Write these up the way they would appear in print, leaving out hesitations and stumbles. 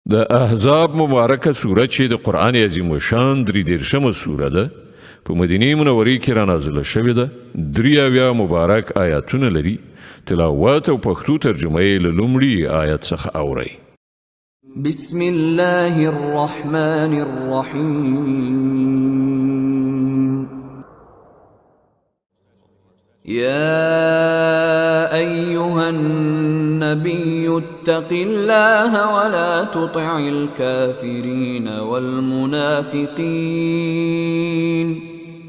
د احزاب مبارکه سوره چې د قرآن عظیم الشان 33مه سوره ده په مدینه منورې کې را نازله شوې ده. 83 مبارک آیاتونه لري. تلاوت او پښتو ترجمه یې له لومړي آیت څخه اورئ. بسم الله الرحمن الرحيم. يا أيها النبي اتق الله ولا تطع الكافرين والمنافقين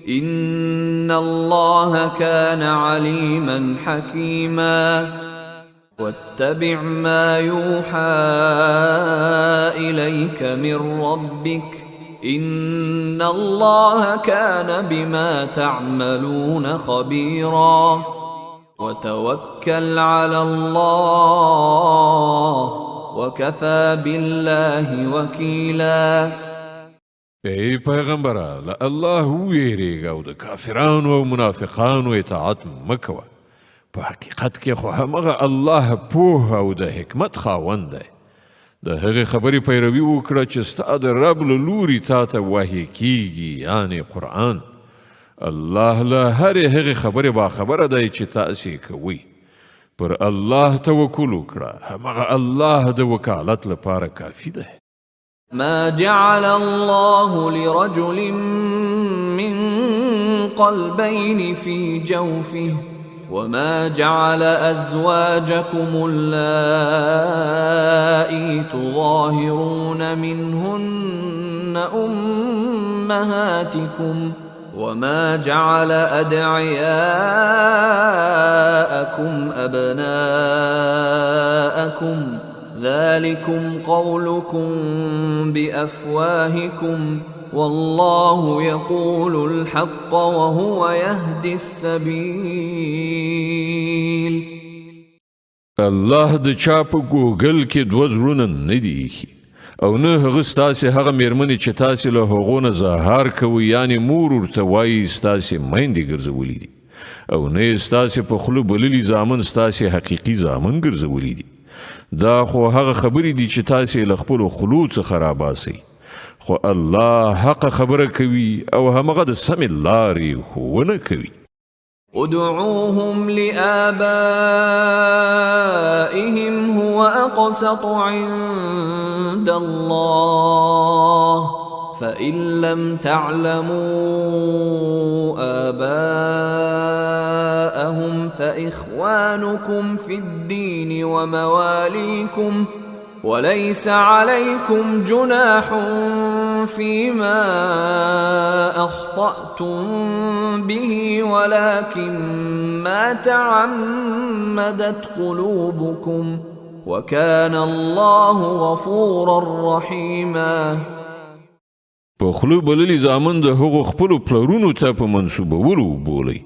إن الله كان عليما حكيما. واتبع ما يوحى إليك من ربك إن الله كان بما تعملون خبيرا. وتوكل على الله وكفى بالله وكيلا. ای پیغمبره له الله ویریږه او د کافرانو او منافقانو اطاعت مکوه. په حقیقت کې خو همغه الله پوه او د حکمت خاوند دی. د هغې خبرې پیروي وکړه چې ستا د رب له لوري تا ته وحی کیږي، یعنی قرآن. الله له هرې هغې خبرې باخبره دی چې تاسې کوئ. پر الله توکل وکړه، همغه الله د وکالت لپاره کافي دی. ما جعل الله لرجل من قلبين في جوفه وما جعل أزواجكم اللائي تظاهرون منهن أمهاتكم وما جعل أدعياءكم أبناءكم ذلكم قولكم بأفواهكم والله يقول الحق وهو يهدي السبيل. الله د چا په ګوګل کې دوه زړونه نه دي ایښي او نه هغه ستاسې هغه میرمنې چې تاسې له هغو نه زهار کوئ، یعنې مور ورته وایي ستاسې میندې ګرځولي دي، او نه یې ستاسې په خوله بللي زامن ستاسې حقیقي زامن ګرځولي دي. دا خو هغه خبرې دي چې تاسې له خپلو خولو څخه راباسئ. خو الله حق خبره کوي او همغه د سمې لارې ښوونه کوي. ادعوهم لآبائهم هو أقسط عند الله فإن لم تعلموا آباءهم فإخوانكم في الدين ومواليكم وليس عليكم جناح فيما أخطأتم به ولكن ما تعمدت قلوبكم وكان الله غفورا رحيما. په خلو بللي زامن د هغو خپلو پلرونو ته په منسوبولو بولئ.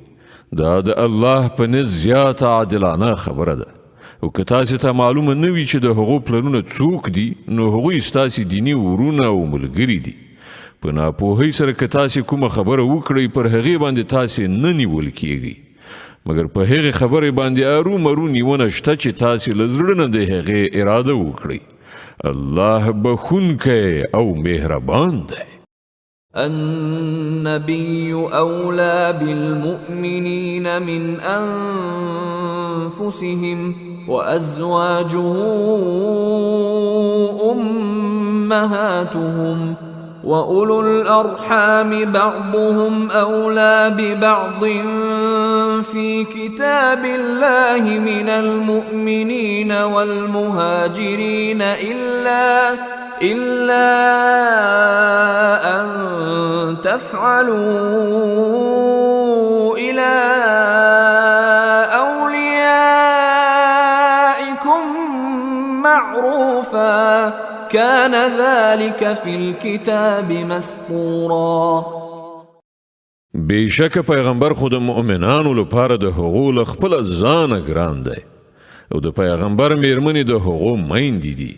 دا د الله په نزد زیاته عادلانه خبره ده. او که تاسې ته معلومه نه وي چې د هغو پلرونه څوک دي، نو هغوی ستاسې دیني ورونه او ملګري دي. په ناپوهۍ سره که تاسې کومه خبره وکړئ، پر هغې باندې تاسې نه نیول کیږئ، مګر په هغې خبرې باندې ارومرو نیونه شته چې تاسې له زړه نه د هغې اراده وکړئ. الله بخونکی او مهربان دی. النبي أولى بالمؤمنين من أنفسهم وأزواجه أمهاتهم وأولو الأرحام بعضهم أولى ببعض في كتاب الله من المؤمنين والمهاجرين إلا أن تفعلوا إلى أوليائكم معروفا كان ذلك في الكتاب مسطورا. بیشک پیغمبر خود مؤمنانو لپاره د هغو له خپله ځانه ګران دی او د پیغمبر میرمنې د هغو میندې دي.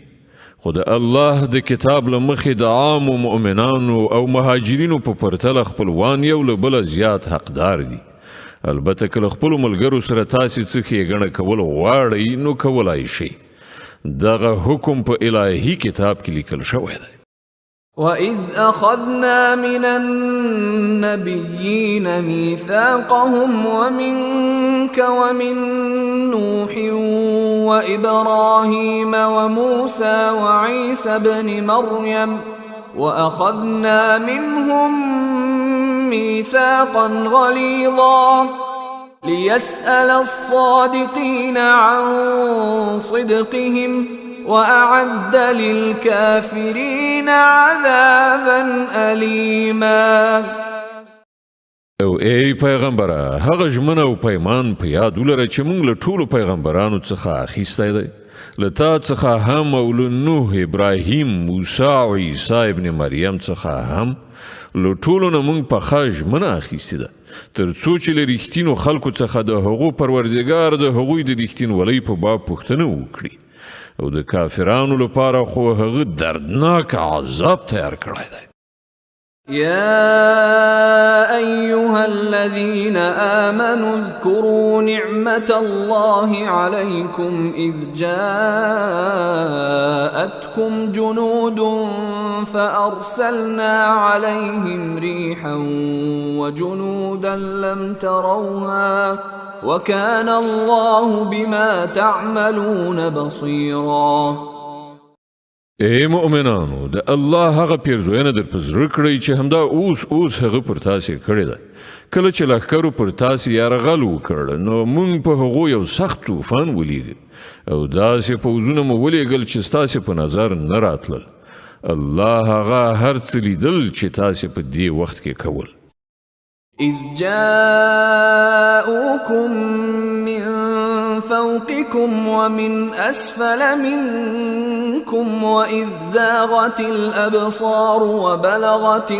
خو د الله د کتاب له مخې د عامو مؤمنانو او مهاجرینو په پرتله خپلوان یو له بله زیات حقدار دي. البته که له خپلو ملګرو سره تاسې څه ښېګڼه کول غواړئ نو کولای شئ. دغه حکم په الهي کتاب کې لیکل شوی دی. وَإِذْ أَخَذْنَا مِنَ النَّبِيِّينَ مِيثَاقَهُمْ وَمِنْكَ وَمِنْ نُوحٍ وَإِبْرَاهِيمَ وَمُوسَى وَعِيسَى ابْنِ مَرْيَمَ وَأَخَذْنَا مِنْهُمْ مِيثَاقًا غَلِيظًا لِيَسْأَلَ الصَّادِقِينَ عَنْ صِدْقِهِمْ وَأَعَدَّ لِلْكَافِرِينَ عَذَابًا أَلِيمًا. او ای پیغمبره هغه ژمنه او پیمان په یاد ولره چې موږ له ټولو پیغمبرانو څخه اخیستی دی، له تا څخه هم او له نوح، ابراهیم، موسی او عیسی ابن مریم څخه هم له ټولو نه موږ پخه ژمنه اخیستې ده تر څو چې له رښتینو خلکو څخه د هغو پروردګار د هغوی د رښتینولۍ په باب پوښتنه وکړي او د کافرانو لپاره خو هغه دردناک عذاب تیار کړی دی. يا أيها الذين آمنوا اذكروا نعمة الله عليكم إذ جاءتكم جنود فأرسلنا عليهم ريحا وجنودا لم تروها وكان الله بما تعملون بصيرا. ای مؤمنانو د الله هغه پیرزوینه در په زړه کړئ چې همدا اوس هغه پر تاسې کړې ده. کله چې لښکرو پر تاسې یرغل وکړ نو موږ په هغو یو سخت طوفان ولیږه او داسې پوځونه مو ولېږل چې ستاسې په نظر نه راتلل. الله هغه هر څه لیدل چې تاسې په دې وخت کې کول. إذ جاءوكم من فوقكم ومن أسفل منكم وإذ زاغت الأبصار وبلغت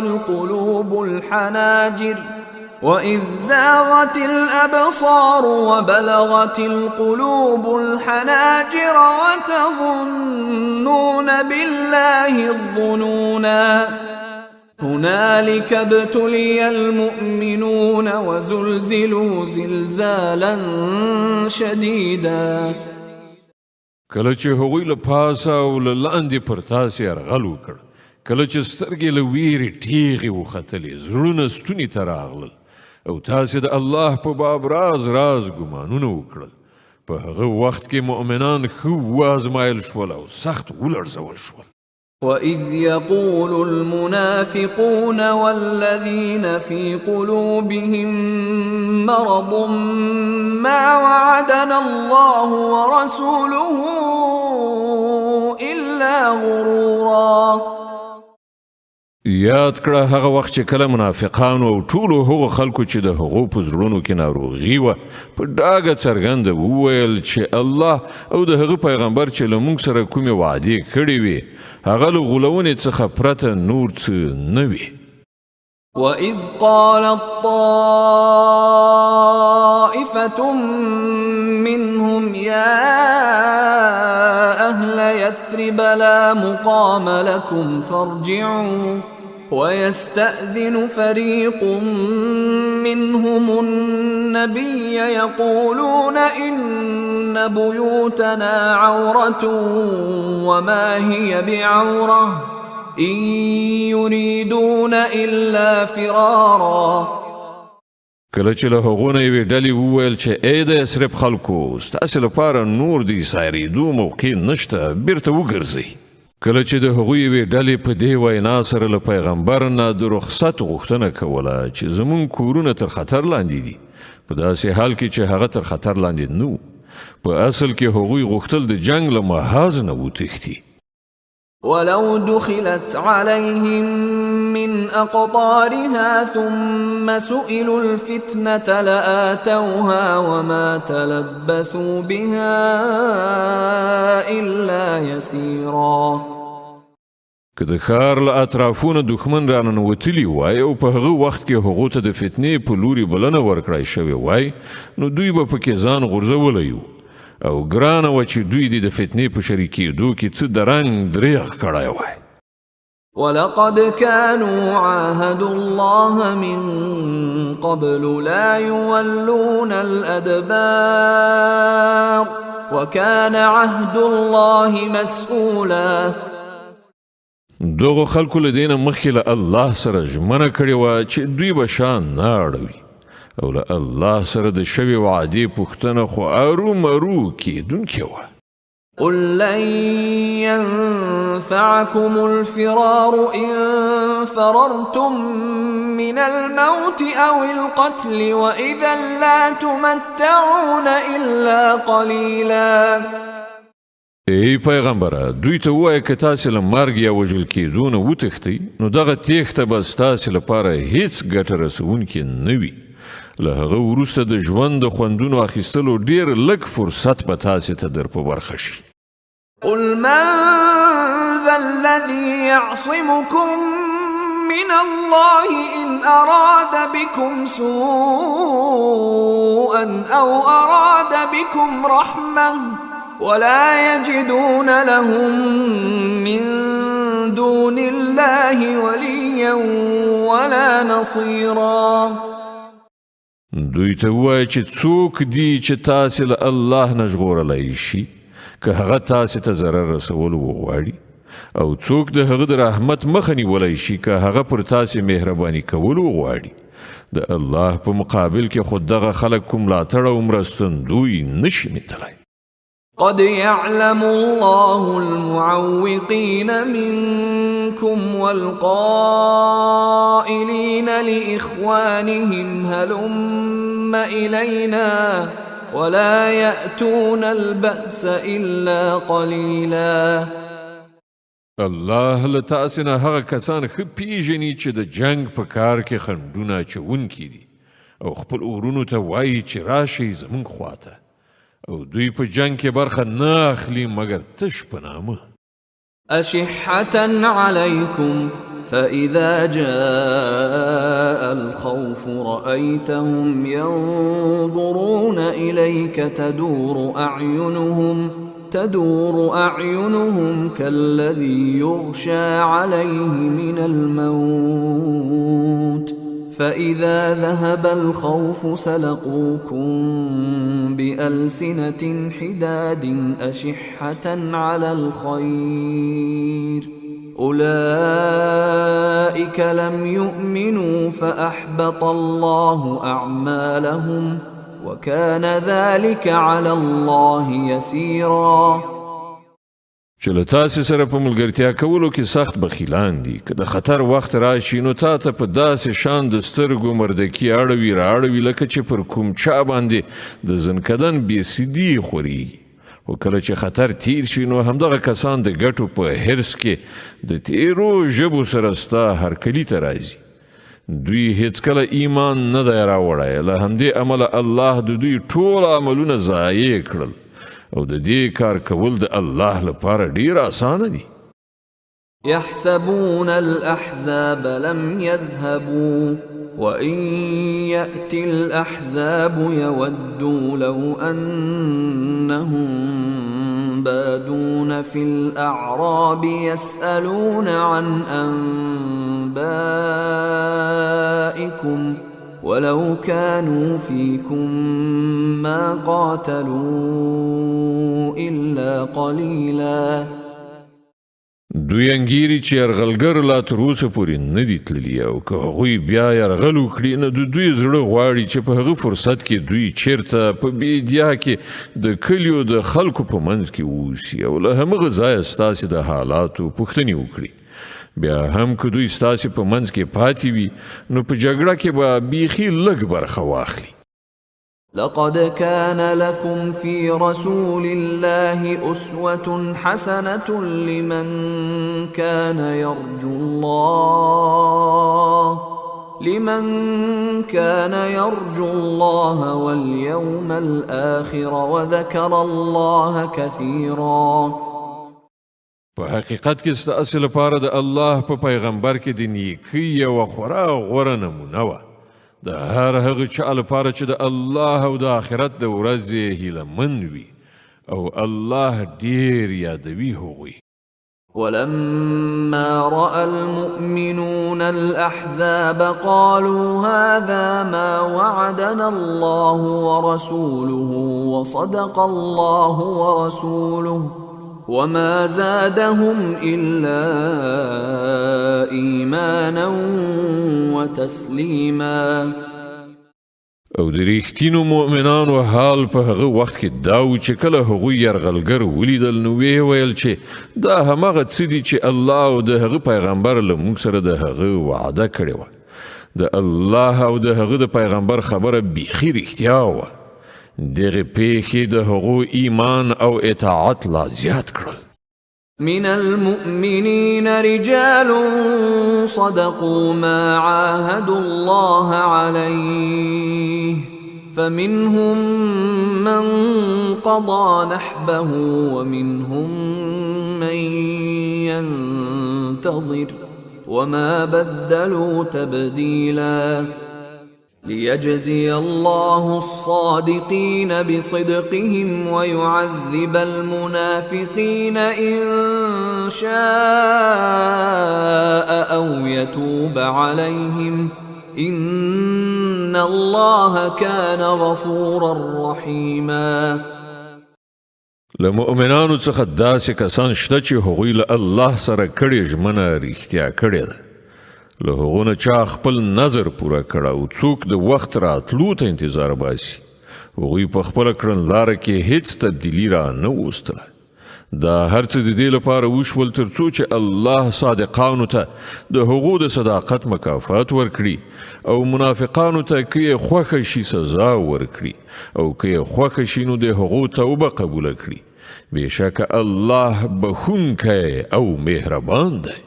القلوب الحناجر وتظنون بالله الظنونا هنالك ابتلي المؤمنون وزلزلوا زلزالا شديدا. کله چې هغوی له پاسه او له لاندې پر تاسې یرغل وکړ، کله چې سترګې له ویرې ټیغې وختلې، زړونه ستوني ته راغلل او تاسې د الله په باب راز ګمانونه وکړل، په هغه وخت کې مؤمنان ښه وازمایل شول او سخت ولړزول شول. وَإِذْ يَقُولُ الْمُنَافِقُونَ وَالَّذِينَ فِي قُلُوبِهِم مَّرَضٌ مَّا وَعَدَنَا اللَّهُ وَرَسُولُهُ إِلَّا غُرُورًا. یاد کړه هغه وخت چې کله منافقانو او ټولو هغو خلکو چې د هغو په زړونو کې ناروغي وه په ډاګه څرګنده وویل چې الله او د هغه پیغمبر چې له موږ سره کومې وعدې کړې وې هغه له غولونې څخه پرته نور څه نه وي. وَإِذْ قَالَتْ طَائِفَةٌ مِّنْهُمْ يَا أَهْلَ يَثْرِبَ لَا مُقَامَ لَكُمْ فَارْجِعُوا وَيَسْتَأْذِنُ فَرِيقٌ مِّنْهُمُ النَّبِيَّ يَقُولُونَ إِنَّ بُيُوتَنَا عَوْرَةٌ وَمَا هِيَ بِعَوْرَةٍ إِن يُرِيدُونَ إِلَّا فِرَارًا. کله چې له هغو نه یوې ډلې وویل چې ای د یثرب خلکو ستاسې لپاره نور د سایرېدو موقع نشته، بیرته وګرځئ. کله چې د هغوی یوې ډلې په دې وینا سره له پیغمبر نه د رخصت غوښتنه کوله چې زموږ کورونه تر خطر لاندې دي، په داسې حال کې چې هغه تر خطر لاندې نه و، په اصل کې هغوی غوښتل د جنگ له محاذ نه وتښتي. ولو دخلت عليهم من أقطارها ثم سئلوا الفتنة لآتوها وما تلبثوا بها إلا يسيرا. که د ښار له اطرافونه دښمن راننوتلي وای او په هغه وخت کې هغو ته د فتنې په لوري بلنه ورکړای شوې وای نو دوی به پکې ځان غورځولی وو او ګرانه وه چې دوی د فتنې په شریکېدو کې څه د رنګ دریغ کړی وای. ولقد كانوا عاهدوا الله من قبل لا يولون الأدبار وكان عهد الله مسؤولا. دغو خلکو له دینه مخکې له الله سره ژمنه کړې وه چې دوی به شان نه اړوي او له الله سره د شوې وعدې پوښتنه خو ارومرو کېدونکې وه. قل لن ينفعكم الفرار إن فررتم من الموت أو القتل وإذا لا تمتعون إلا قليلا. ای پیغمبره دوی ته ووایه که تاسې له مرګ یا وژل کېدو نه وتښتئ نو دغه تېښته به ستاسې لپاره هیڅ ګټه رسوونکې نه وي. له هغه وروسته د ژوند د خوندونو اخیستلو ډېر لږ فرصت به تاسې ته در په برخه شي. قل من ذا الذي يعصمكم من الله إن أراد بكم سوءا أو أراد بكم رحمة ولا يجدون لهم من دون الله وليا ولا نصيرا. دوی ته ووایه چې څوک دي چې تاسې له الله نه ژغورلی شي که هغه تاسې ته ضرر رسولو وغواړي او څوک د هغه د رحمت مخه نیولی شي که هغه پر تاسې مهرباني کولو وغواړي. د الله په مقابل کې خو دغه خلک کوم ملاتړ او مرستندوی نشي میندلی. قد يعلم الله المعوقين منكم والقائلين لإخوانهم هلم إلينا ولا يأتون البأس إلا قليلا. الله له تاسې نه هغه کسان ښه پیژني چې د جنگ په کار کې خنډونه اچوونکي دي او خپل اورونو ته وایي چې راشئ زموږ خواته او دوی په جنگ کې برخه نه اخلي مګر تش په نامه. أشحة عليكم فإذا جاء الخوف رأيتهم ينظرون إليك تدور أعينهم كالذي يغشى عليه من الموت فإذا ذهب الخوف سلقوكم بألسنة حداد أشحة على الخير أولئك لم يؤمنوا فأحبط الله أعمالهم وكان ذلك على الله يسيرا. چې له تاسې سره په ملګرتیا کولو کې سخت بخیلان دي که د خطر وخت راشي نو تا ته په داسې شان د سترګو مردکي اړوي رااړوي لکه چې پر کوم چا باندې د زنکدن بېسیدي خورېږي. خو کله چې خطر تیر شي نو همدغه کسان د ګټو په حرص کې د تیرو ژبو سره ستا هرکلي ته راځي. دوی هیڅکله ایمان نه دی راوړی له همدې امله الله د دوی ټول عملونه ضایع کړل او د دې کار کول د الله لپاره ډیر اسانه دي. يحسبون الأحزاب لم يذهبوا وإن يأتي الأحزاب يودوا لو أنهم بادون في الأعراب يسألون عن أنبائكم ولو كانوا فيكم ما قاتلوا إلا قليلا. دوی انګیري چې یرغلګر لا تر اوسه پورې نه دي تللي او که هغوی بیا یرغل وکړي نو د دوی زړه غواړي چې په هغه فرصت کې دوی چیرته په بیدیا کې د کلیو د خلکو په منځ کې اوسي او له همغه ځایه ستاسې د حالاتو پوښتنې وکړي. بیا هم که دوی ستاسې په منځ کې پاتې وي نو په جګړه کې به بیخي لږ برخه واخلي. لقد كان لكم في رسول الله أسوة حسنة لمن كان يرجو الله واليوم الآخر وذكر الله كثيرا. په حقیقت کې ستاسې لپاره د الله په پیغمبر کې د نیکۍ یوه خورا غوره نمونه وه د هر هغه چا لپاره چې د الله او د آخرت د ورځې هیله من وي او الله ډیر یادوي هغوی. ولما رأى المؤمنون الأحزاب قالوا هذا ما وعدنا الله ورسوله وصدق الله ورسوله وما زادهم إلا إيمانا وتسليما. او د ریښتینو مؤمنانو حال په هغه وخت کې دا و چې کله هغوی یرغلګر ولیدل نو ویې ویل چې دا هماغه څه دي چې الله او د هغه پیغمبر له موږ سره د هغه وعده کړې وه. د الله او د هغه د پیغمبر خبره بیخي رښتیا وه. دغه پیښې د هغو ایمان او اطاعت لا زیات کړل. من المؤمنين رجال صدقوا ما عاهدوا الله عليه فمنهم من قضى نحبه ومنهم من ينتظر وما بدلوا تبديلا ليجزي الله الصادقين بصدقهم ويعذب المنافقين إن شاء أو يتوب عليهم إن الله كان غفورا رحيما. لمؤمنانو څخه داسې کسان شته چې هغوی له الله سره کړې ژمنه رښتیا کړې ده. له هغو نه چا خپل نظر پوره کړه او څوک د وخت راتلو ته انتظار باسي. هغوی په خپله کړنلاره کې هیڅ تبدیلي را نه وستله. دا هر څه د دې لپاره وشول تر څو چې الله صادقانو ته د هغو د صداقت مکافات ورکړي او منافقانو ته که یې خوښه شي سزا ورکړي او که یې خوښه شي نو د هغو توبه قبوله کړي. بېشکه الله بخونکی او مهربان دی.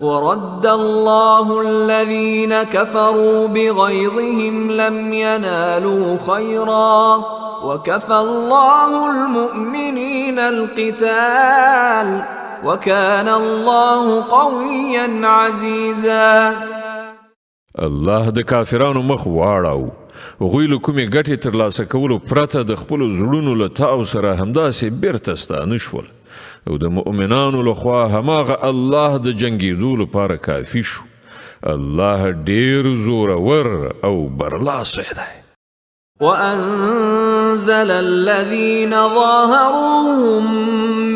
ورد الله الذين كفروا بغيظهم لم ينالوا خيرا وكفى الله المؤمنين القتال وكان الله قويا عزيزا. الله د کافرانو مخ واړاو. هغوی له کومې ګټې ترلاسه کولو پرته د خپلو زړونو له تاو سره همداسې بیرته ستانه شول او د مؤمنانو لخوا هماغه الله د جنګېدو لپاره کافي شو. الله ډېر زورور او برلاسی دی. وأنزل الذين ظاهروهم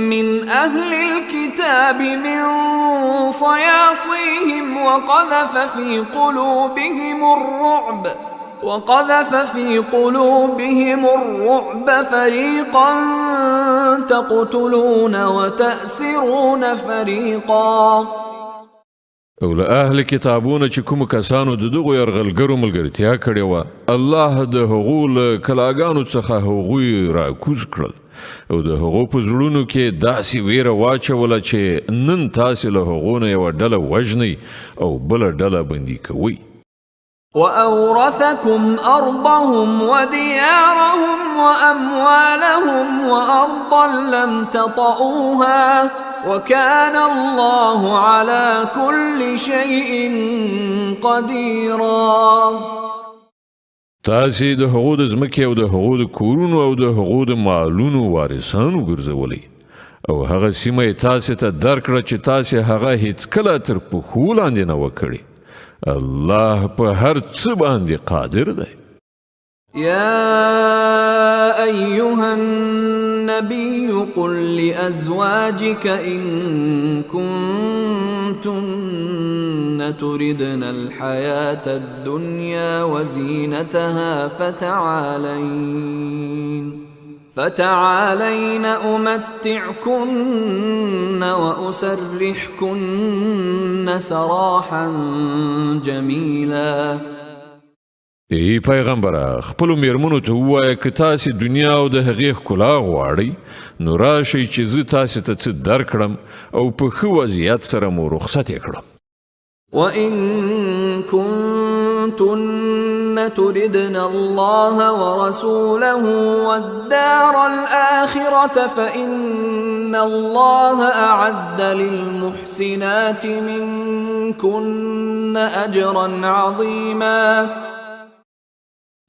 من أهل الكتاب من صياصيهم وقذف في قلوبهم الرعب فريقا تقتلون وتأسرون فريقا. او له اهل کتابونه چې کوم کسانو د دغو یرغلګرو ملګرتیا کړې وه الله د هغو له کلاګانو څخه هغوی راکوز کړل او د هغو په زړونو کې داسې ویره واچوله چې نن تاسې له هغو نه یوه ډله وژنئ او بله ډله بندي کوئ. وأورثكم أرضهم وديارهم وأموالهم وأرضا لم تطئوها وكان الله على كل شيء قديرا. تاسې د هغو د ځمکې او د هغو د کورونو او د هغو د مالونو وارثان وګرځولئ او هغه سیمه یې تاسې ته درکړه چې تاسې هغه هیڅکله تر پښو لاندې نه وکړئ. الله په هر څه باندې قادر دی. يا أيها النبي قل لأزواجك إن كنتن تردن الحياة الدنيا وزينتها فتعالين أمتعكن وأسرحكن سراحا جميلا. ای پیغمبره خپلو میرمنو ته ووایه که تاسې دنیا او د هغې ښکلا غواړئ نو راشئ چې زه تاسې ته څه درکړم او په ښه وضعیت سره مو رخصت یې کړم. وإن كنتن تردن الله ورسوله والدار الآخرة فإن الله أعد للمحسنات منكن أجرا عظيما.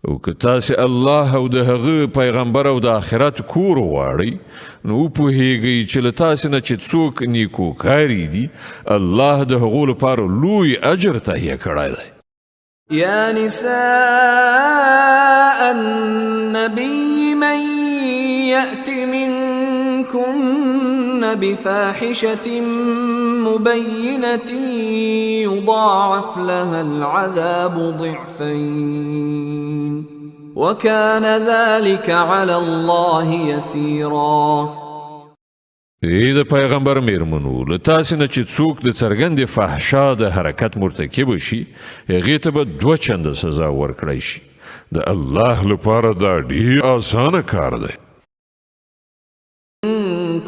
او که تاسې الله او د هغه پیغمبر او د آخرت کور غواړئ نو وپوهیږئ چې له تاسې نه چې څوک نیکوکاري دي الله د هغو لپاره لوی اجر تهیه کړی دی. يا نساء النبي من يأت منكن بفاحشة مبينة يضاعف لها العذاب ضعفين وكان ذلك على الله يسيرا. د پیغمبر میرمنو له تاسې نه چې څوک د څرګندې فحشا د حرکت مرتکب شي هغې ته به 2 چنده سزا ورکړی شي. د الله لپاره دا ډېر اسانه کار دی.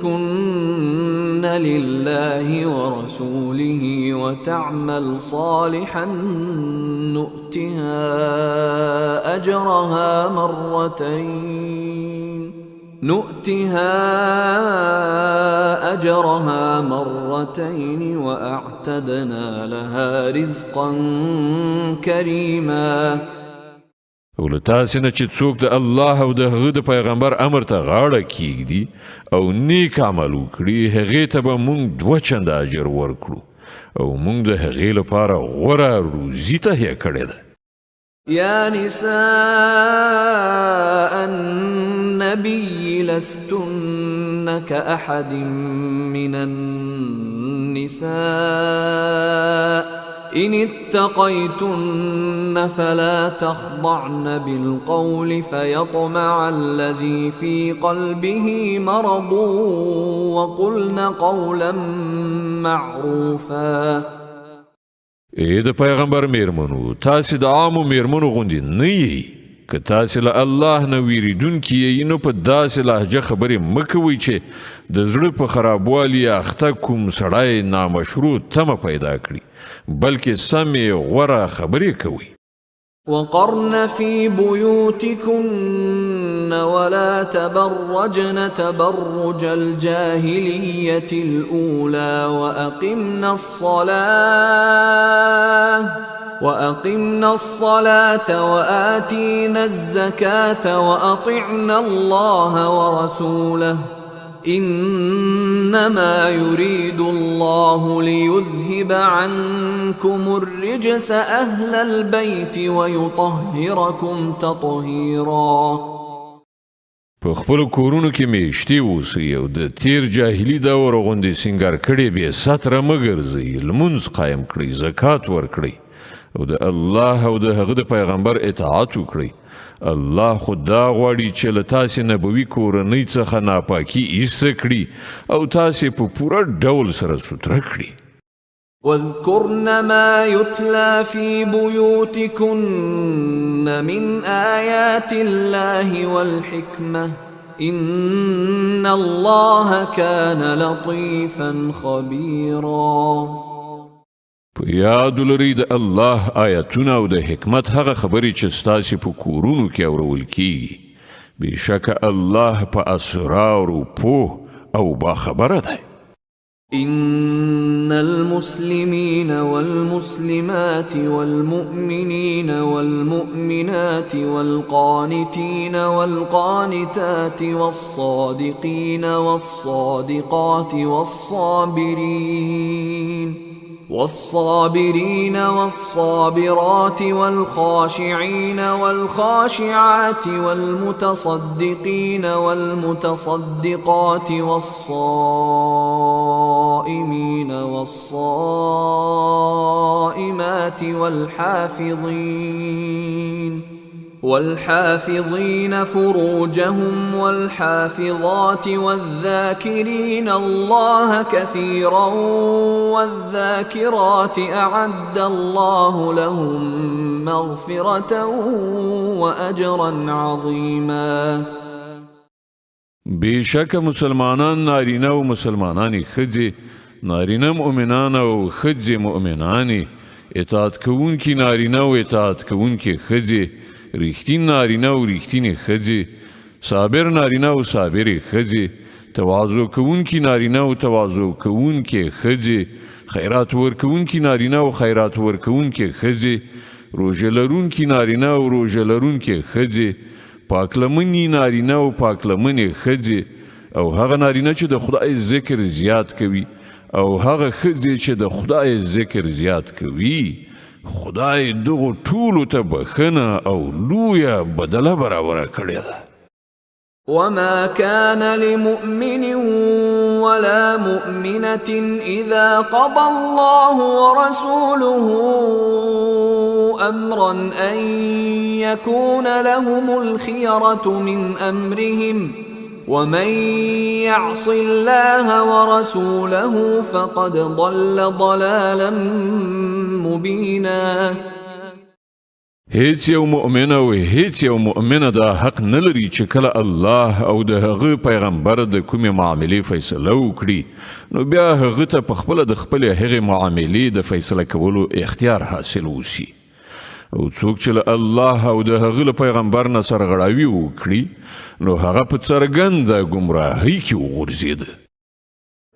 كن لله ورسوله وتعمل صالحا نؤتها أجرها مرتين وأعتدنا لها رزقا كريما. او له تاسې نه چې څوک د الله او د هغه د پیغمبر امر ته غاړه کیږدي او نیک عمل وکړي هغې ته به موږ 2 چنده اجر ورکړو او موږ د هغې لپاره غوره روزي تهیه کړې ده. يا نساء النبي لستن كأحد من النساء إن اتقيتن فلا تخضعن بالقول فيطمع الذي في قلبه مرض وقلن قولا معروفا. د پیغمبر میرمنو تاسې د عامو میرمنو غوندې نه یئ. که تاسې له الله نه ویریدونکي یئ نو په داسې لهجه خبرې مه کوئ چې د زړه په خرابوالي اخته کوم سړی نامشروع تمه پیدا کړي بلکې سمې غوره خبرې کوئ. وقرن في بيوتكن ولا تبرجن تبرج الجاهلية الأولى وأقمنا الصلاة وآتينا الزكاة وأطعنا الله ورسوله إنما يريد الله ليذهب عنكم الرجس أهل البيت ويطهركم تطهيرا. په خپل کورونو کې میشتي اوسئ او د تیر جاهلي دور غوندې سینګار کړي بې ستره مه ګرځئ. لمونځ قایم کړئ، زکات ورکړئ او د الله او د هغه د پیغمبر اطاعت وکړئ. الله خو دا غواړي چې له تاسې نبوي کورنۍ څخه ناپاکي ایسته کړي او تاسې په پوره ډول سره سوتره کړي. واذكرن ما يتلى في بيوتكن من آيات الله والحكمة إن الله كان لطيفا خبيرا. په یاد لرئ د الله آیتونه او د حکمت هغه خبرې چې ستاسې په کورونو کې اورول کیږي. بېشکه الله په اسرارو پوه او باخبره دی. إن المسلمين والمسلمات والمؤمنين والمؤمنات والقانتين والقانتات والصادقين والصادقات والصابرين والصابرات والخاشعين والخاشعات والمتصدقين والمتصدقات والصائمين والصائمات والحافظين فروجهم والحافظات والذاكرين الله كثيرا والذاكرات أعد الله لهم مغفرة وأجرا عظيما. بشک مسلمانان نارینه و مسلمانانی ښځې، نارینه مؤمنان او ښځې مؤمنانی، اطاعت کوونکي نارینه او اطاعت کوونکي ښځې، ریښتین نارینه او ریښتینې ښځې، صابر نارینه او صابرې ښځې، تواضع کوونکي نارینه او تواضع کوونکې ښځې، خیرات ورکوونکي نارینه او خیرات ورکوونکې ښځې، روژه لرونکي نارینه او روژه لرونکي ښځې، پاکلمنې نارینه او پاکلمنې ښځې، او هغه نارینه چې د خدای ذکر زیات کوي او هغه ښځې چې د خدای ذکر زیات کوي، خدای دغو ټولو ته بخښنه او لویه بدله برابره کړې ده. وما كان لمؤمن ولا مؤمنة إذا قضى الله ورسوله أمرا أن يكون لهم الخيرة من أمرهم ومن يعص الله ورسوله فقد ضل ضلالا مبينا. هیڅ یو مؤمن او هیڅ یو مؤمنه دا حق نه لري چې کله الله او د هغه پیغمبر د کومې معاملې فیصله وکړي نو بیا هغه ته په خپله د خپلې هغې معاملې د فیصله کولو اختیار حاصل وسي. او څوک چې له الله او د هغه له پیغمبر نه سرغړاوي وکړي نو هغه په څرګنده ګمراهۍ کې وغورځېده.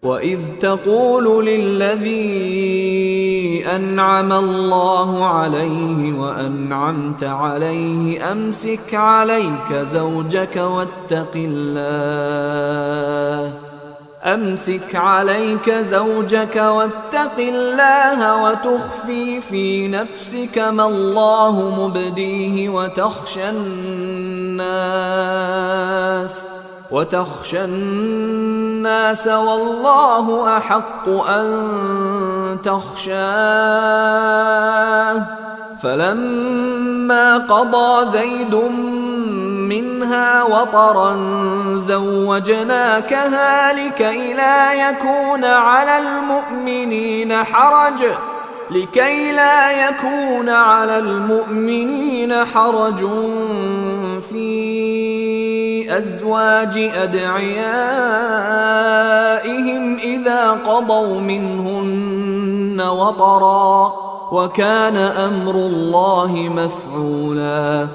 وَإِذْ تَقُولُ لِلَّذِي أَنْعَمَ اللَّهُ عَلَيْهِ وَأَنْعَمْتَ عَلَيْهِ أَمْسِكْ عَلَيْكَ زَوْجَكَ وَاتَّقِ اللَّهَ وَتُخْفِي فِي نَفْسِكَ مَا اللَّهُ مُبْدِيهِ وتخشى الناس والله أحق أن تخشاه فلما قضى زيد منها وطرا زوجناكها لكي لا يكون على المؤمنين حرج في أزواج أدعيائهم إذا قضوا منهن وطرا وكان أمر الله مفعولا.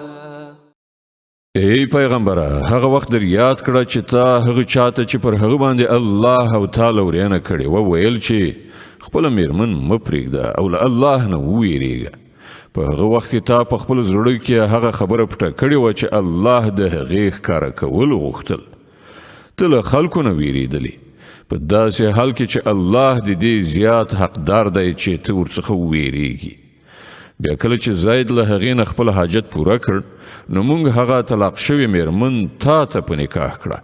ای پیغمبره، هغه وخت در یاد کړه چې تا هغه چاته چې پر هغه باندې الله او تعالی ورینه کړې وویل چې خپل میرمن مه پرېږده او له الله نه وویریږه. په هغه وخت کې تا په خپل زړه کې هغه خبره پټه کړې وه چې الله د هغې ښکاره کول غوښتل. ته له خلکو نه ویرېدلې په داسې حال کې چې الله د دې زیات حقدار دی چې ته ورڅخه وویریږي. بیا کله چې زید له هغې نه خپل حاجت پوره کړ نو موږ هغه طلاق شوې میرمن تا ته په نکاح کړه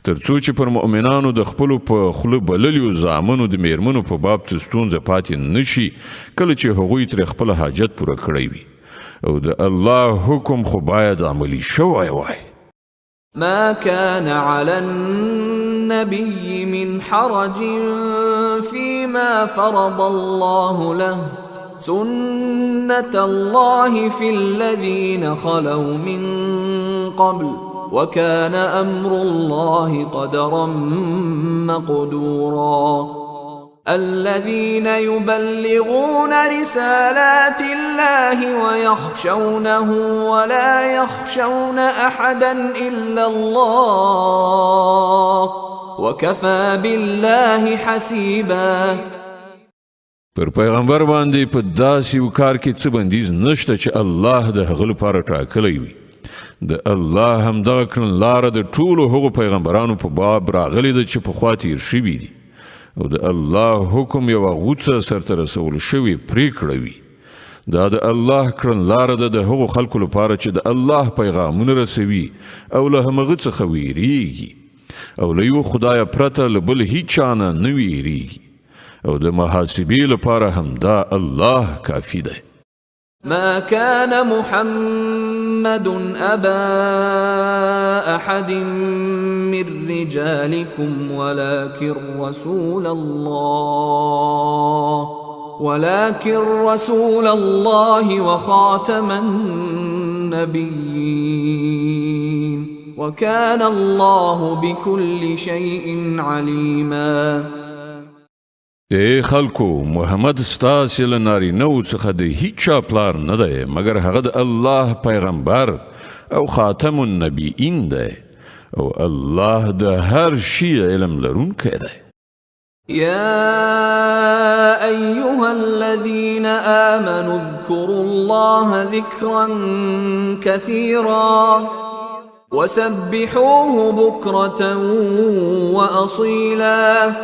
تر څو چې پر مؤمنانو د خپلو په خوله بللیو زامنو د میرمنو په باب څه ستونزه پاتې نشي کله چې هغوی ترې خپل حاجت پوره کړی وي او د الله حکم خو باید عملي شوی وای. ما كان على النبي من حرج فيما فرض الله له سنة الله في الذين خلوا من قبل وكان أمر الله قدرا مقدورا. الذين يبلغون رسالات الله ويخشونه ولا يخشون أحدا إلا الله وكفى بالله حسيبا. پر پیغمبر باندې په داسې یو کار کې څه بندیز نشته چې الله د هغه لپاره ټاکلی وي. د الله همدغه کړنلاره د ټولو هغو پیغمبرانو په باب راغلې ده چې پخوا تیر شوي دي او د الله حکم یوه غوڅه سرته رسول شوې پرېکړه وي. دا د الله کړنلاره ده د هغو خلکو لپاره چې د الله پیغامونه رسوي او له همغه څخه ویریږي او له یو خدایه پرته له بل هیچا نه نه ویریږي او د محاسبې لپاره هم دا الله کافي دی. ما كان محمد أبا أحد من رجالكم ولكن رسول الله وخاتم النبيين وكان الله بكل شيء عليما. ای خلکو، محمد ستاسې له نارینه‌وو څخه د هیچا پلار نه دی مګر هغه د الله پیغمبر او خاتم النبیین دی او الله د هر شي علم لرونکی دی. يا أيها الذين آمنوا اذكروا الله ذكرا كثيرا وسبحوه بكرة وأصيلا.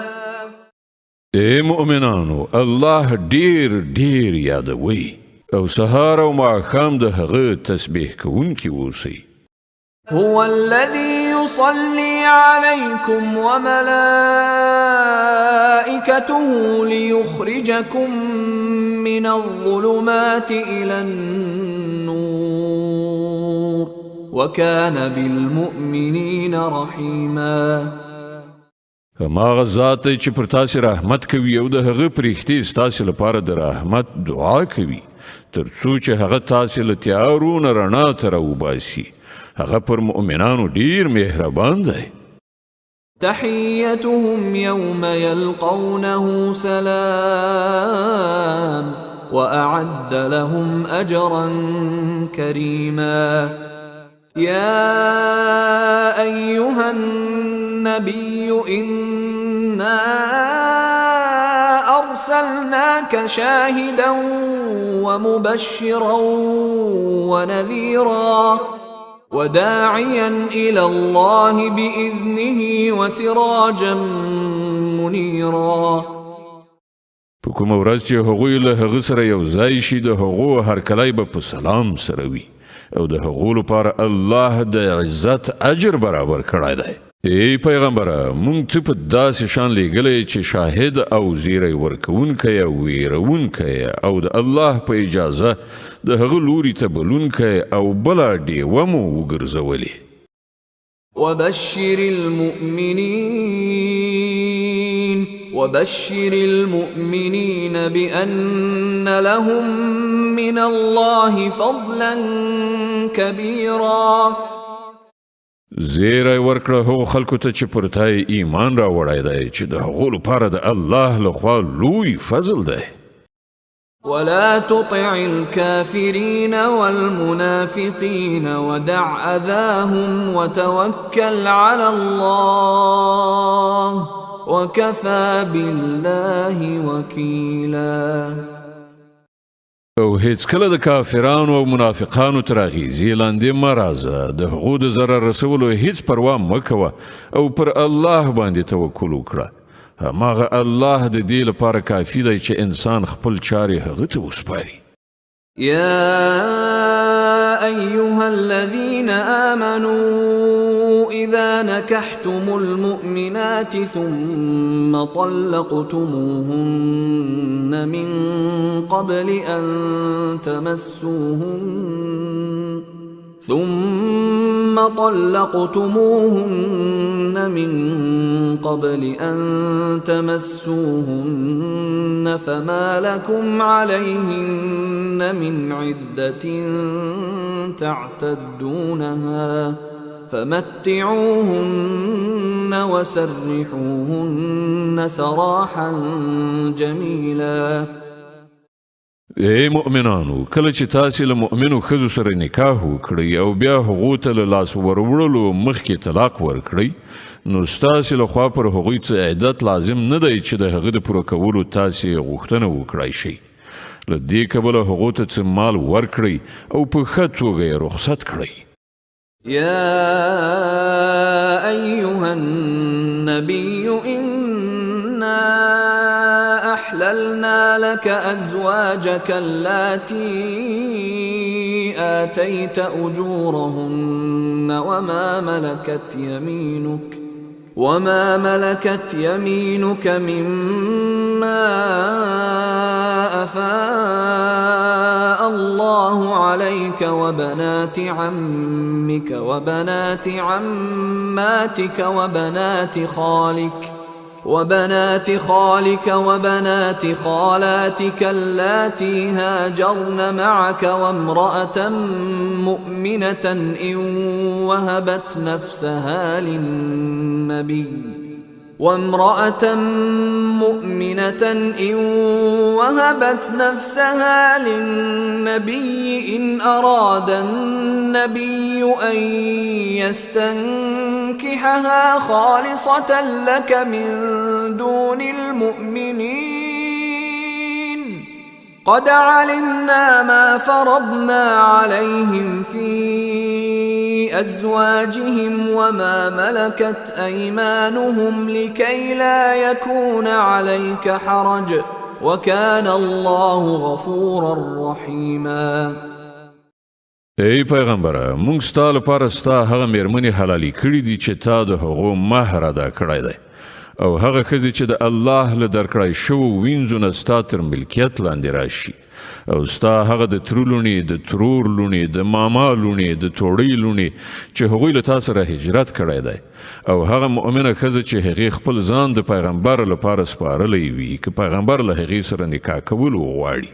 اے مؤمنانو، الله ډیر ډیر یادوي او سهار او ماښام د هغه تسبیح کوونکي اوسئ. هو الذي يصلي عليكم وملائكته ليخرجكم من الظلمات إلى النور وكان بالمؤمنين رحيما. هماغه ذات دی چې پر تاسې رحمت کوي او د هغه پرښتې ستاسې لپاره د رحمت دعا کوي تر څو چې هغه تاسې له تیارو نه رڼا ته راوباسي. هغه پر مؤمنانو ډیر مهربان دی. تحيتهم يوم يلقونه سلام وأعد لهم أجرا كريما. يا أيها النبي إنا أرسلناك شاهدا ومبشرا ونذيرا وداعيا إلى الله بإذنه وسراجا منيرا. په کومه ورځ چې هغوی له هغه سره یو ځای شي د هغو هرکلی به په سلام سره وي او د هغو لپاره الله د عزت اجر برابر کړی دی. ای پیغمبره، مونږ ته په داسې شان لیږلی چې شاهد او زیری ورکوونکی او ویرونکی او د الله په اجازه د هغه لوري ته بلونکی او بله ډیوه مو وګرځولې. وبشر المؤمنين بأن لهم من الله فضلا كبيرا. زیری ورکړه هغو خلکو ته چې پر تا ایمان راوړی دی چې د هغو لپاره د الله لخوا لوی فضل دی. ولا تطع الكافرين والمنافقين ودع أذاهم وتوكل على الله وكفى بالله وكيلا. او هیڅ کله د کافرانو او منافقانو تر اغیزې لاندې مه راځه. د هغو د ضرر رسولو هیڅ پروا مه کوه او پر الله باندې توکل وکړه. هماغه الله د دې لپاره کافي دی چې انسان خپل چارې هغه ته وسپاري. يا أيها الذين آمنوا إذا نكحتم المؤمنات ثم طلقتموهن من قبل أن تمسوهن فما لكم عليهن من عدة تعتدونها فمتعوهن وسرحوهن سراحا جميلا. ای مؤمنانو، کله چې تاسې له مؤمنو ښځو سره نکاح وکړئ او بیا هغو ته له لاس وروړلو مخکې طلاق ورکړئ نو ستاسې لخوا پر هغوی څه عدت لازم نه دی چې د هغه د پوره کولو تاسې غوښتنه وکړای شئ. له دې کبله هغو ته څه مال ورکړئ او په ښه توګه یې رخصت کړئ. يا أيها النبي إنا أحللنا لك أزواجك اللاتي آتيت أجورهن وما ملكت يمينك مما أفاء الله عليك وبنات عمك وبنات عماتك وبنات خالك وبنات خالاتك اللاتي هاجرن معك وامرأة مؤمنة إن وهبت نفسها للنبي إن أراد النبي أن تنكحها خالصة لك من دون المؤمنين قد علمنا ما فرضنا عليهم في أزواجهم وما ملكت أيمانهم لكي لا يكون عليك حرج وكان الله غفورا رحيما. ای پیغمبره مونږ ستا لپاره ستا هغه میرمنې حلالې کړي دي چې تا د هغو مهر ادا کړی دی او هغه ښځې چې د الله له درکړی شوو وینځو نه ستا تر ملکیت لاندې راشي او ستا هغه د ترو لوڼې د ترور لوڼې د ماما لوڼې د توړۍ لوڼې چې هغوی له تا سره هجرت کړی دی او هغه مؤمنه ښځه چې هغې خپل ځان د پیغمبر لپاره سپارلی وي که پیغمبر له هغې سره نکاح کول وغواړي.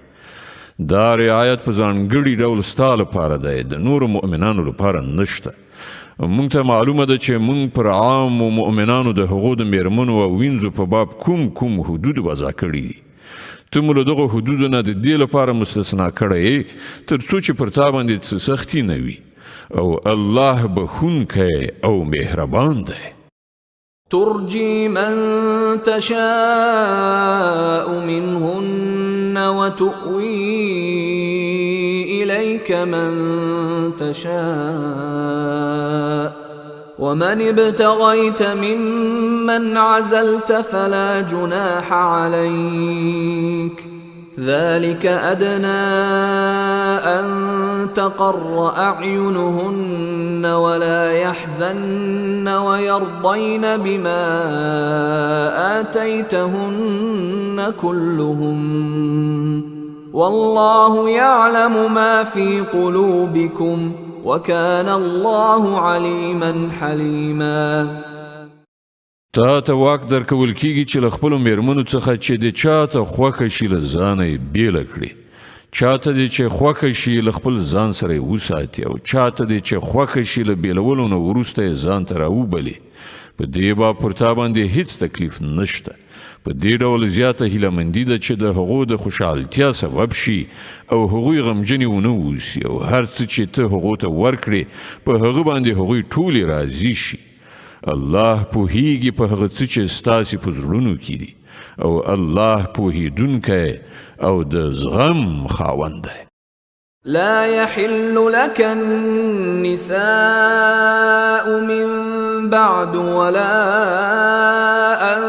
دا رعایت په ځانګړي ډول ستا لپاره دی د نورو مؤمنانو لپاره نشته. مونږ ته معلومه ده چې مونږ پر عامو مؤمنانو د هغو د میرمنو او وینځو په باب کوم حدود وضع کړي دي. ته مو له دغو حدودو نه د دې لپاره مستثنا کړی تر څو چې پر تا باندې څه سختي نه وي او الله بخښونکی او مهربان دی. ترجي من تشاء منهن وتؤوي إليك من تشاء ومن ابتغيت ممن عزلت فلا جناح عليك ذلك أدنى أن تقر أعينهن ولا يحزن ويرضين بما آتيتهن كلهم والله يعلم ما في قلوبكم وكان الله عليما حليما. تا ته واک درکول کیږي چې له خپلو میرمنو څخه چې د چا ته خوښه شي له ځانه یې بیله کړي، چا ته دې چې خوښه شي له خپل ځان سره یې وساتي او چا ته دې چې خوښه شي له بیلولو نه وروسته یې ځان ته راوبلي. په دې باب پر تا باندې هیڅ تکلیف نشته. په دې ډول زیاته هیلهمندي ده چې د هغو د خوشحالتیا سبب شي او هغوی غمجنې ونه اوسي او هر څه چې ته هغو ته ورکړې په هغه باندې هغوی ټولې راضي شي. الله پوهیږي په هغه څه چې ستاسې په زړونو کې دي او الله پوهیدونکی او د زغم خاوند دی. لا يحل لك النساء من بعد ولا أن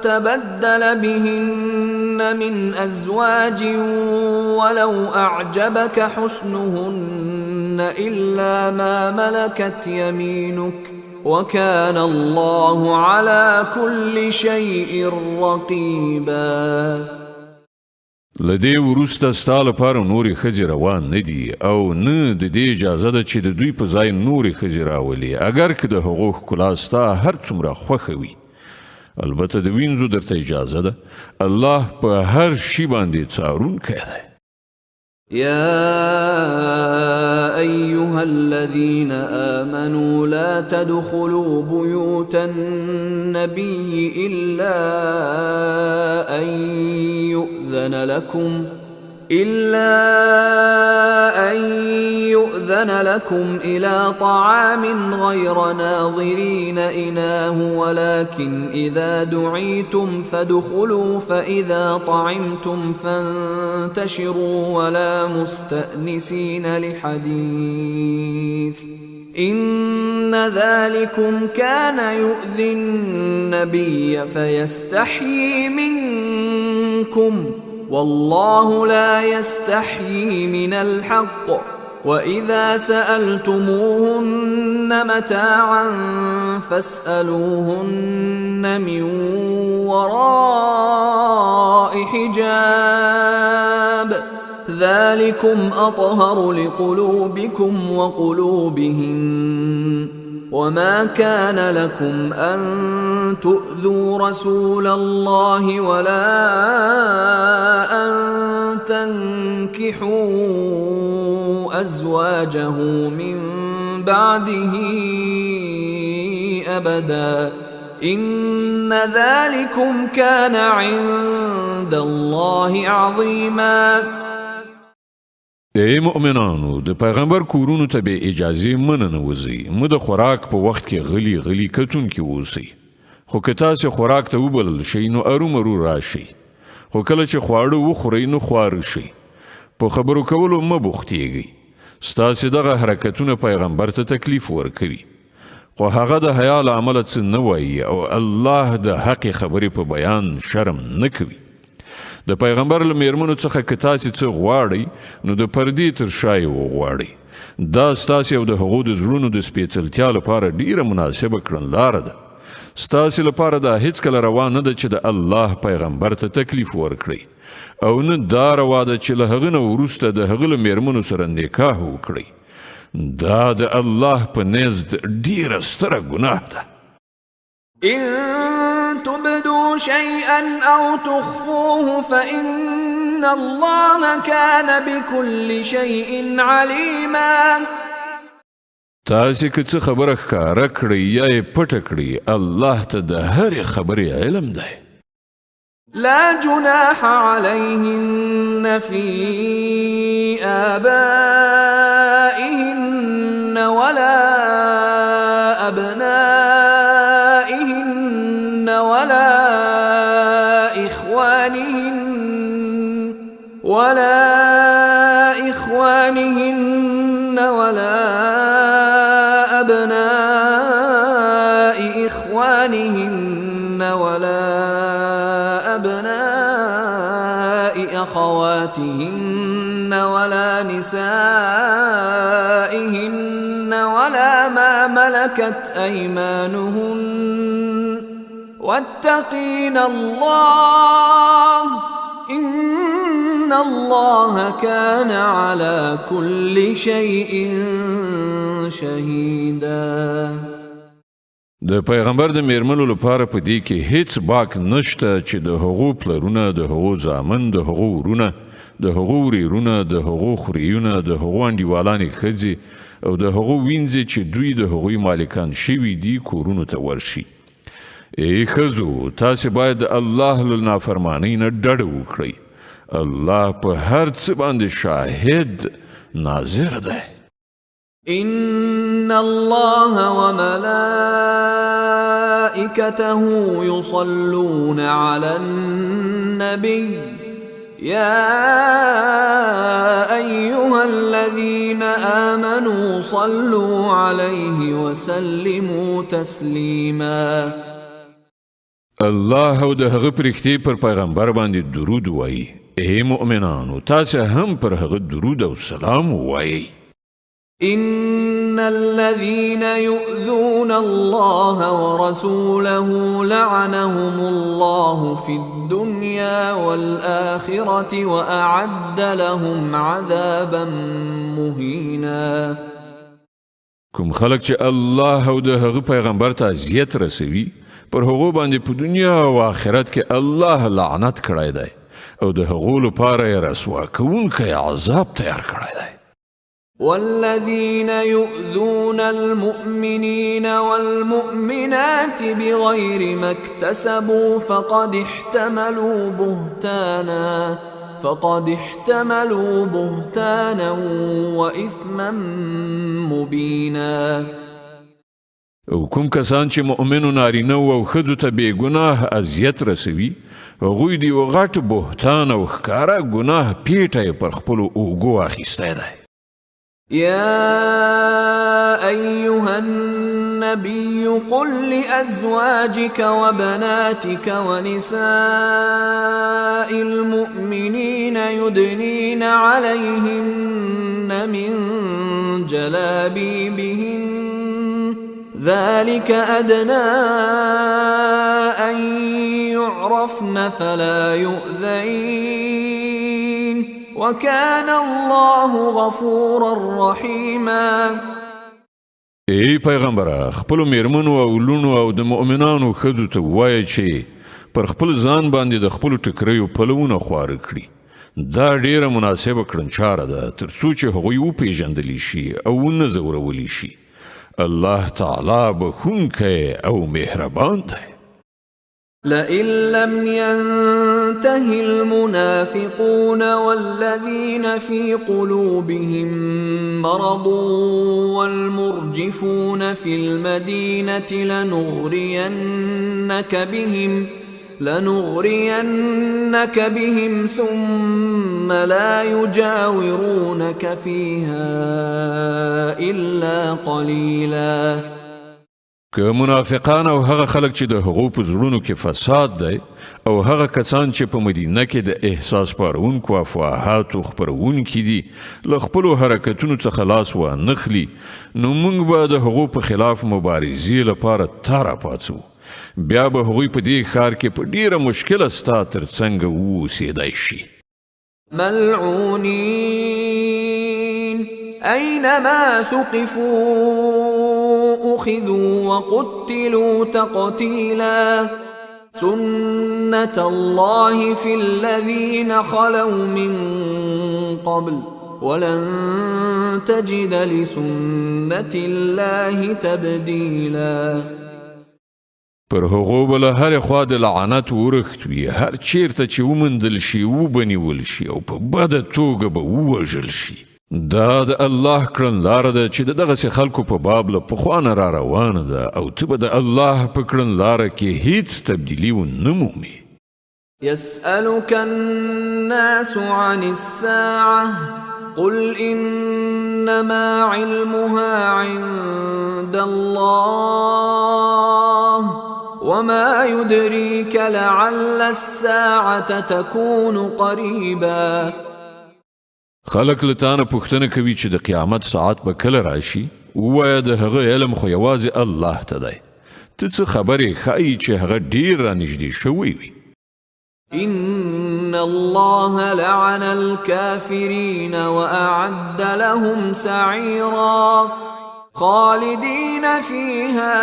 تبدل بهن من أزواج ولو أعجبك حسنهن إلا ما ملكت يمينك وكان الله على كل شيء رقيبا. لدې وروسته ستا لپاره نورې ښځې روان نه دي او نه د دې اجازه ده چې د دوی په ځای نورې ښځې راولي اگر که د هغو ښکلا ستا هر څومره خوښه وي. البته د وینځو درته اجازه ده. الله په هر شي باندې څارونکی دی. يا أيها الذين آمنوا لا تدخلوا بيوت النبي إلا أن يؤذن لكم إلى طعام غير ناظرين إناه ولكن إذا دعيتم فادخلوا فإذا طعمتم فانتشروا ولا مستأنسين لحديث إن ذلكم كان يؤذي النبي فيستحيي منكم والله لا يستحيي من الحق وإذا سألتموهن متاعا فاسألوهن من وراء حجاب ذلكم أطهر لقلوبكم وقلوبهن وما كان لكم أن تؤذوا رسول الله ولا أن تنكحوا أزواجه من بعده أبدا إن ذلكم كان عند الله عظيما. ای مؤمنانو د پیغمبر کورونو ته به اجازه مننه وزي مو د خوراک په وخت کې غلی غلی کتون کې ووسی خو که تاسو خوراک ته وبلل شي نو ارومرو راشي خو کله چې خواړه وخورئ نو خوار شي په خبرو کولو مه بوختیږئ ستاسو دغه حرکتونه پیغمبر ته تکلیف ورکوي خو هغه د حیا له امله څه نه وایي او الله د حق خبرې په بیان شرم نه کوي د پیغمبر له میرمنو څخه که تاسې څه غواړئ نو د پردې تر شا یې وغواړئ دا ستاسې او د هغو د زړونو د سپېڅلتیا لپاره ډیره مناسبه کړنلاره ده ستاسې لپاره دا هیڅکله روا نه ده چې د الله پیغمبر ته تکلیف ورکړئ او نه دا روا ده چې له هغه نه وروسته د هغه له میرمنو سره نکاح وکړئ دا د الله په نزد ډیره ستره ګناه ده إن تبدوا شيئا أو تخفوه فإن الله كان بكل شيء عليما تاسې که څه خبره ښکاره کړئ یا یې پټه کړئ الله ته د هرې خبرې علم دی لا جناح عليهن في آبائهن ولا أبنائهن ولا إخوانهن ولا أبناء إخوانهن ولا أبناء أخواتهن ولا نسائهن ولا ما ملكت أيمانهن واتقين الله إن الله كان على كل شيء شهيدا د پیغمبر د میرمنو لپاره په دې کې هیڅ باک نشته چې د هغو پلرونه د هغو زامن د هغو ورونه د هغو وريرونه د هغو خوریونه د هغو انډیوالانې ښځې او د هغو وینځې چې دوی د هغوی مالکان شوي دي کورونو ته ورشي ای ښځو تاسې باید د الله له نافرمانۍ نه ډډه وکړئ الله په هر څه باندې شاهد ناظر دی إن الله وملائكته يصلون على النبي يا أيها الذين آمنوا صلوا عليه وسلموا تسليما الله او د هغه پرښتې پر پیغمبر باندې درود وایي ای مؤمنانو تاسې هم پر هغه درود او سلام وایي إن الذين يؤذون الله ورسوله لعنهم الله في الدنيا والآخرة وأعد لهم عذابا مهينا کوم خلق چې الله او د هغه پیغمبر ته اذیت رسوي پر هغو باندې په دنیا او آخرت کې الله لعنت کړی دی او د هغو لپاره یې رسوا کوونکی عذاب تیار کړی دی والذين يؤذون المؤمنين والمؤمنات بغير ما اكتسبوا فقد احتملوا بهتانا وإثما مبينا او کوم کسان چې مؤمنو نارینه او ښځو ته بې ګناه اذیت رسوي هغوی د یو غټ بهتان او ښکاره ګناه پیټه یې پر خپلو اوږو اخیستی دی يا أيها النبي قل لأزواجك وبناتك ونساء المؤمنين يدنين عليهن من جلابيبهن ذلك أدنى أن يعرفن فلا يؤذين وكان الله غفورا رحيما ای پیغمبره خپلو میرمنو او لونو او د مؤمنانو ښځو ته ووایه چې پر خپل ځان باندې د خپلو ټکریو پلونه خواره کړي دا ډیره مناسبه کړنچاره ده تر څو چې هغوی وپیژندلی شي او ونه ځورولی شي الله تعالی بخونکی او مهربان دی لئن لم ينته المنافقون والذين في قلوبهم مرض والمرجفون في المدينة لنغرينك بهم ثم لا يجاورونك فيها إلا قليلا. که منافقان او هغه خلک چې د هغو په زړونو کې فساد دی او هغه کسان چې په مدینه کې د احساس پارونکو افواهاتو خپرونکي دي له خپلو حرکتونو څخه لاس وانخلي، نو موږ به د هغو په خلاف مبارزې لپاره تاره پاڅو. بیا به هغوی په دې ښار کې په ډیره مشکله ستا تر څنګه واوسېدی شي. ملعونين أينما ثقفوا أخذوا وقتلوا تقتيلا سنة الله في الذين خلوا من قبل ولن تجد لسنة الله تبديلا. پر هغو به له هرې خوا د لعنت ورښت وي، هر چیرته چې ومندل شي وبنیول شي او په بده توګه به ووژل شي. دا د الله کړنلاره ده چې د دغسې خلکو په باب له پخوا نه را روانه ده او ته به د الله په کړنلاره کې هیڅ تبدیلي ونه مومي. يسألك الناس عن الساعة قل إنما علمها عند الله وما يدريك لعل الساعة تكون قريبا. خلق لتانه پوښتنه کوي چې د قیامت ساعت به کله راشي، ووایه د هغه علم خو یوازې الله ته دی. ته څه خبرې ښایي چې هغه ډیر رانږدې شوی وي. إن الله لعن الكافرين وأعد لهم سعيرا خالدين فيها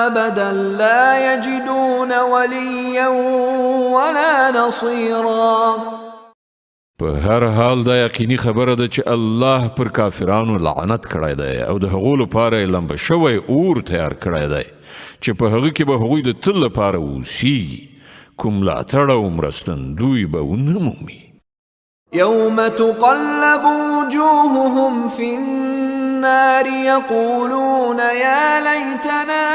أبدا لا يجدون وليا ولا نصيرا. په هر حال دا یقیني خبره ده چې الله پر کافرانو لعنت کړی دی او د هغو لپاره یې لمبه شوی اور تیار کړی دی چې په هغه کې به هغوی د تل لپاره اوسیږي. کوم ملاتړ او مرستندوی به ونه مومي. يوم تقلب وجوههم في النار يقولون يا ليتنا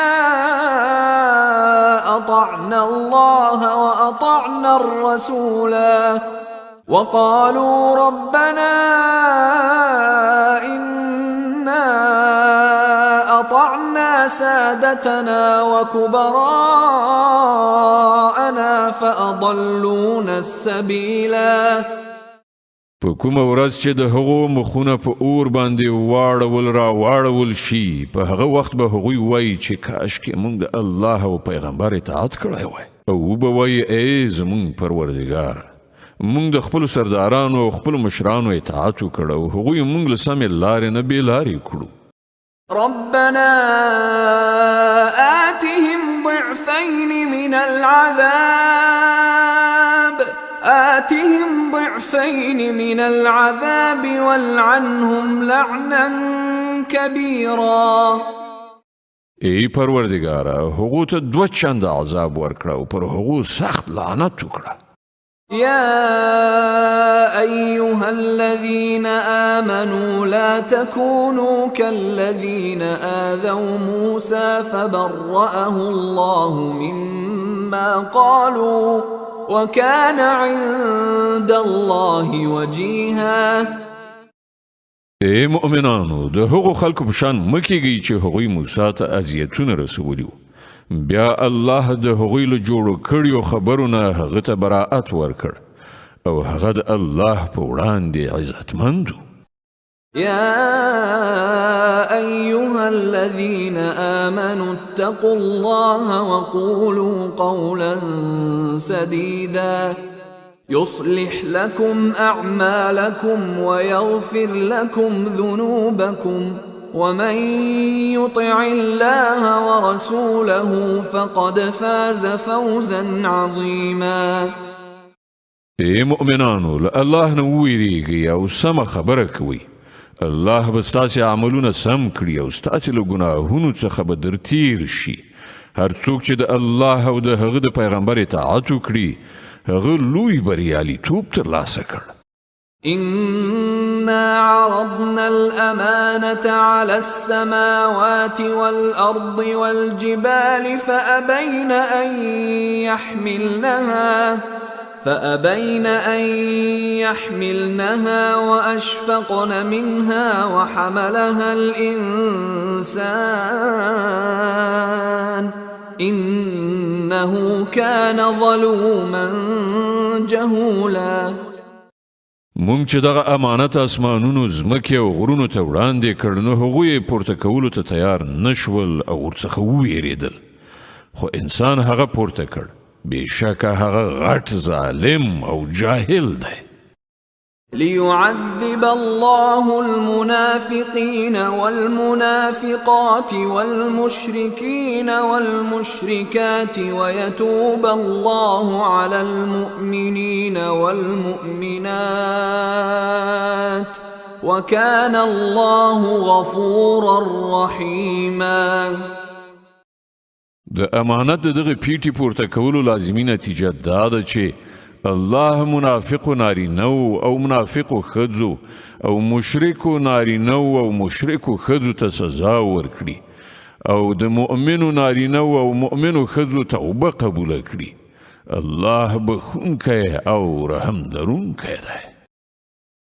أطعنا الله وأطعنا الرسولا وقالوا ربنا إنا أطعنا سادتنا وكبراءنا فأضلونا السبيلا. په کومه ورځ چې د هغو مخونه په اور باندې واړول شي، په هغه وخت به هغوی وایي چې کاشکې موږ د الله او پیغمبر اطاعت کړی وای، او به وایي ای زموږ پروردګاره، موږ د خپلو سردارانو او خپلو مشرانو اطاعت وکړ او هغوی موږ له سمې لارې نه بې لارې کړو. ربنا آتهم ضعفين من العذاب والعنهم لعنا كبيرا. ای پروردگاره، هغو ته 2 چنده عذاب ورکړه او پر هغو سخت لعنت وکړه. يا أيها الذين آمنوا لا تكونوا كالذين آذوا موسى فبرأه الله مما قالوا وكان عند الله وجيها. ای مؤمنانو، د هغو خلکو په شان مه کیږئ چې هغوی موسی ته اذیتونه رسولي وو، بیا الله د هغوی له جوړو کړیو خبرو نه هغه ته براءت ورکړ او هغه د الله په وړاندې عزتمند و. يا أيها الذين آمنوا اتقوا الله وقولوا قولا سديدا يصلح لكم أعمالكم ويغفر لكم ذنوبكم ومن يطع الله ورسوله فقد فاز فوزا عظيما. ای مؤمنانو، له الله نه وویریږئ او سمه خبره کوئ. الله به ستاسې عملونه سم کړي او ستاسې له ګناهونو څخه به در تیر شي هر څوک چې د الله او د هغه د پیغمبر اطاعت وکړي هغه لوی بریالیتوب ترلاسه کړ. إنا عرضنا الأمانة على السماوات والأرض والجبال فأبين أن يحملنها وأشفقن منها وحملها الإنسان إنه كان ظلوما جهولا. مونږ چې دغه امانت اسمانونو ځمکې او غرونو ته وړاندې کړ نو هغوی یې پورته کولو ته تیار نشول او ورڅخه وویرېدل، خو انسان هغه پورته کړ. بېشکه هغه غټ ظالم او جاهل دی. ليعذب الله المنافقين والمنافقات والمشركين والمشركات ويتوب الله على المؤمنين والمؤمنات وكان الله غفورا رحيما. د امانت دغه پیټي پورته کولو لازمي نتیجه دا ده چې الله منافقو نارینو او منافقو ښځو او مشرکو نارینو او مشرکو ښځو ته سزا ورکړي او د مؤمنو نارینو او مؤمنو ښځو توبه قبوله کړي. الله بخونکی او رحم لرونکی دی.